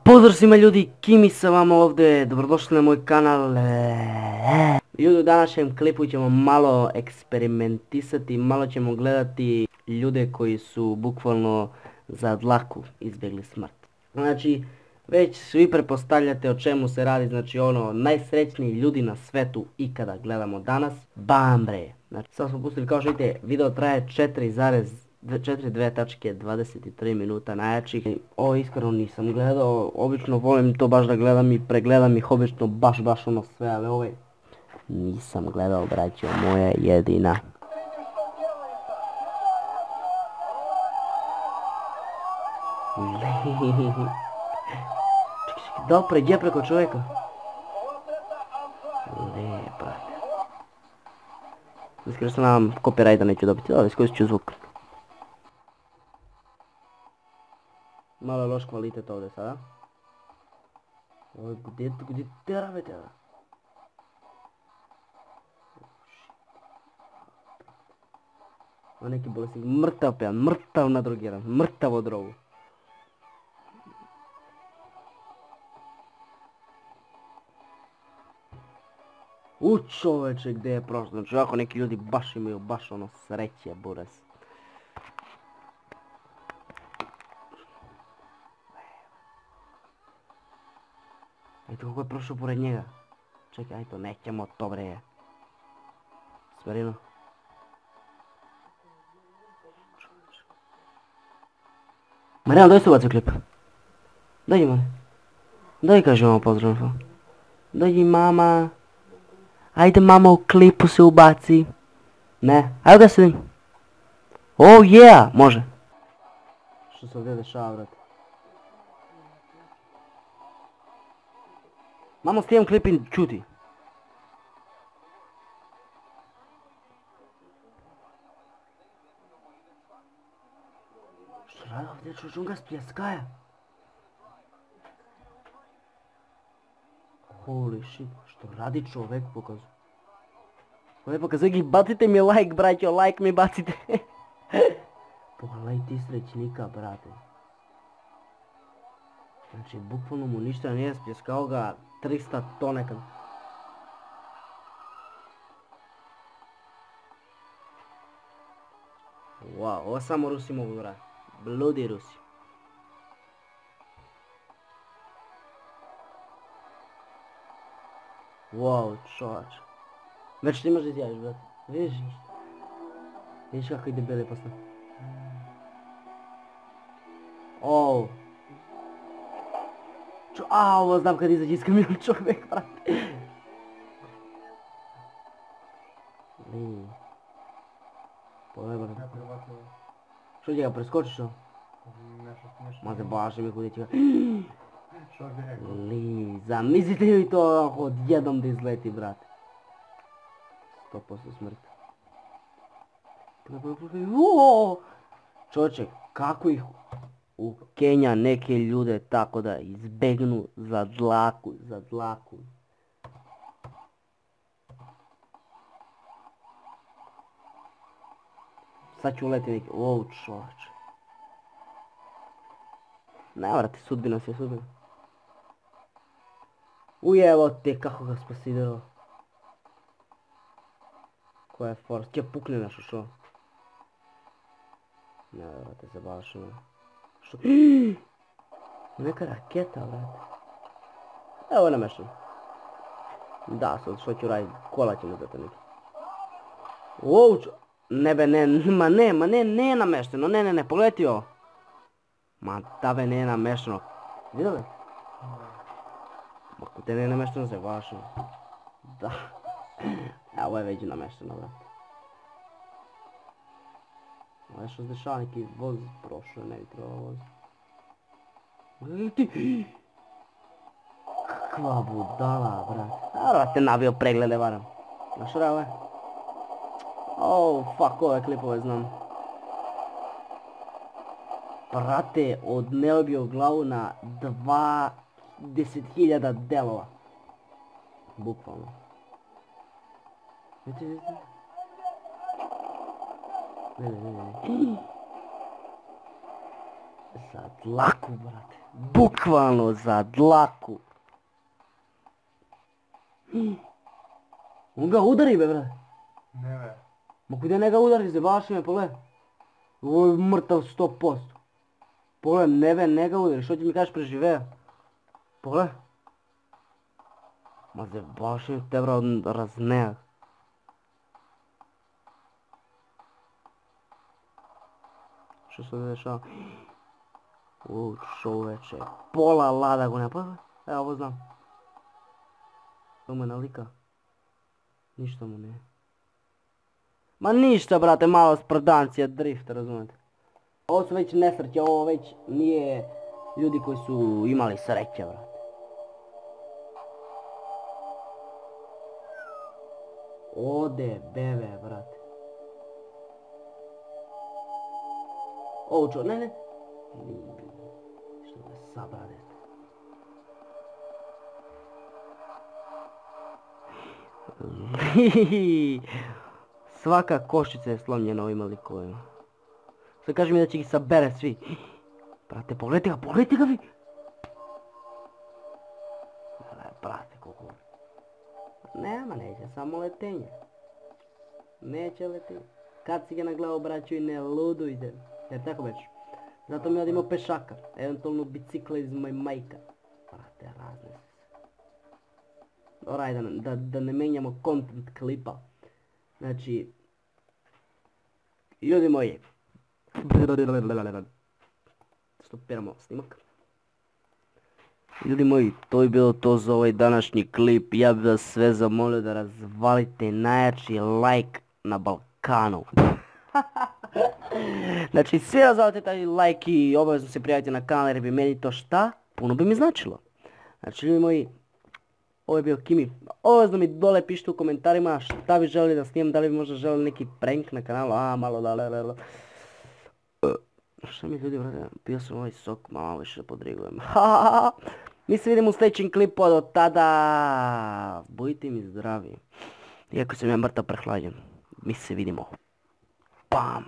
Pozdrav svima ljudi, Kimi sa vama ovdje, dobrodošli na moj kanal. Ljudi, u današnjem klipu ćemo malo eksperimentisati, malo ćemo gledati ljude koji su bukvalno za dlaku izbjegli smrt. Znači, već svi pretpostavljate o čemu se radi, znači ono, najsrećniji ljudi na svetu ikada gledamo danas. Bam bre! Znači, sad smo pustili, kao što vidite, video traje 4,23 minuta najjačih. Ovo iskreno nisam gledao, obično volim to baš da gledam i pregledam ih obično baš ono sve, ali ovaj nisam gledao, braćo, moja jedina. Čekaj, da li pređe preko čovjeka? Ne, brate. Iskreno se nadam copyrighta neću dobiti, ali iskoristit ću zvuk. Malo je loš kvalitet ovdje sada. Ovo gdje terave tera? Ovo neki bolesnik, mrtav pijan, mrtav nadrogiran, mrtav od drogu. U čoveče, gdje je prošlo, znači ovako neki ljudi baš imaju baš ono sreće, buraz. Ajde, kako je prošao pored njega? Čekaj, ajde, nećemo to bre. Smerino. Marijana, daj se ubaci u klip. Daj i mane. Daj kaži mama pozdravno. Daj i mama. Ajde mama u klipu se ubaci. Ne, ajde ga se vidim. Oh yeah, može. Što se ovdje dešava, brate? Mamo, stijem klip i čuti. Što radi ovdje čuč, on ga spljeskaja. Holy shit, što radi čovek pokazu. Ovdje pokazuje ih, bacite mi like, braćo, like mi bacite. Pogledaj ti srećnika, brate. Znači, bukvalno mu ništa nije, spljeskao ga 300 toneka. Wow, ovo samo Rusi mogu raditi. Bludi Rusi. Wow, čovač. Već ti možeš izjaviš, brate. Vidiš? Vidiš kako ide beli posle. Oh. Ovo znam kad izađe iz kamiona čovjek, brate. Pogledaj, brate. Što će ga preskočiš to? Ma se baš mi kudi će ga. Zamislite mi to odjednom da izleti, brate. 100% smrt. Čovječe, kako ih u Kenja neke ljude tako da izbegnu za dlaku. Sad ću uleti neki, čovječe. Ne vrati, sudbina se sudbina. Evo te, kako ga spasidilo. Koja je force, će pukne nešto što? Ne vrati se baš ono. Što? Neka raketa, vrati. Evo je namešteno. Da, sad što ću raditi, kola ćemo zati neki. Nebe, ne je namešteno, ne, pogledaj ti ovo. Ma tave ne je namešteno. Vidjeli? Ako te ne je namešteno se vašno. Da. Evo je već namešteno, brate. Ovo je što se dešava, neki voz prošao, ne bi trebalo voz. Gledaj ti! Kakva budala, brate. Naravno te nabio preglede, varam. Znaš ora ovo je? Fuck, ove klipove znam. Brate, od neobio glavu na 20.000 delova. Bukvalno. Vidite. Ne. Za dlaku, brate. Bukvalno za dlaku. On ga udari be, brate. Ne ve. Ma kuda ne ga udari, zabaši me, pogledaj. Ovo je mrtav 100%. Pogledaj, ne ga udari, što ti mi kažeš preživeo? Pogledaj. Ma zabaši me te, bro, raznejak. Što se ovdje dešava? Čoveče, pola lada go ne, pa evo ovo znam. To me nalika. Ništa mu ne. Ma ništa, brate, malo sprdancija, drift, razumete. Ovo su već nesreće, ovo već nije ljudi koji su imali sreće, brate. Ode, bebe, brate. Ovo čo, ne. Što da sabrade. Svaka koščica je slomljena ovim likovima. Sad kaži mi da će ih sabere svi. Brate, pogledajte ga vi. Brate, koliko. Nema, neće, samo letenje. Neće letenje. Kad si ga na glavu, braću, i ne ludujte. Jer tako već. Zato mi odimo pešaka. Eventualno bicikla iz moj majka. Brate, razne se. Oraj, da ne menjamo content klipa. Znači... Ljudi moji. Stopiramo snimak. Ljudi moji, to je bilo to za ovaj današnji klip. Ja bih vas sve zamolio da razvalite najjači like na Balkanu. Znači, svi razvalite taj like i obavezno se prijavite na kanal jer bi meni to šta? Puno bi mi značilo. Znači, ljudi moji, ovo je bio Kimi. Obavezno mi dole pišite u komentarima šta bi želeli da snimam, da li bi možda želeli neki prank na kanalu, malo da. Šta mi ljudi, brate, pio sam ovaj sok, malo više da podrigujem. Mi se vidimo u sljedećem klipu, do tada budite mi zdravi. Iako sam ja mrtav prehlađen, mi se vidimo. Bam!